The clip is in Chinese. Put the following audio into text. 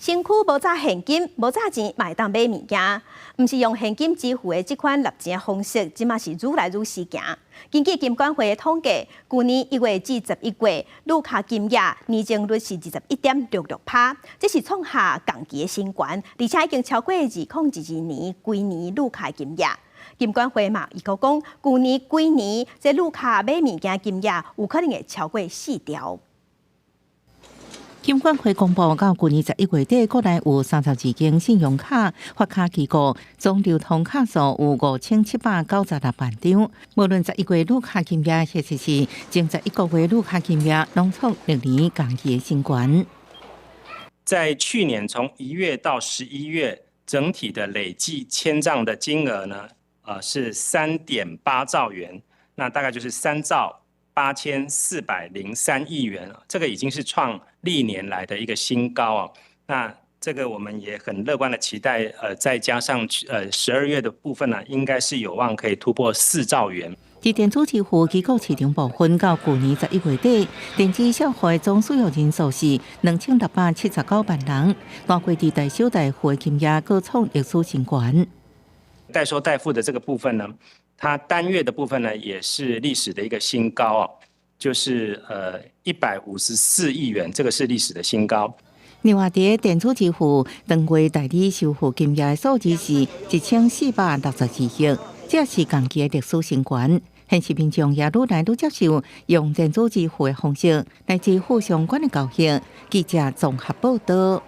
身躯无扎现金，无扎钱，嘛会当买物件。毋是用现金支付的这款纳钱方式，即嘛是愈来愈时行。根据金管会的统计，去年1月至11月，旅客金额年增率是21.66%，这是创下同期的新高，而且已经超过2012年规年旅客金额。金管会嘛，伊讲去年规年这旅客买物件金额有可能会超过4兆。金管会公布，到去年11月底，国内有32间信用卡发卡机构，总流通卡数有5796万张。无论11月旅客金额，或者是前11个月旅客金额，拢创历年同期的新高。在去年从1月到11月，整体的累计签账的金额呢，是3.8兆元，那大概就是3兆8403亿元，这个已经是创历年来的一个新高啊。那这个我们也很乐观的期待，再加上12月的部分呢，应该是有望可以突破4兆元。在电子支付机构市场部分，到去年11月底，电子消费总使用人数是2679万人，外国伫代收代付的金额各创历史新高。代收代付的这个部分呢，它单月的部分呢，也是历史的一个新高哦，就是154亿元，这个是历史的新高。另外，伫电子支付当月代理收付金额的数字是1462亿，这是同期的历史新高。现实民众也愈来愈接受用电子支付的方式来支付相关的交易。记者综合报道。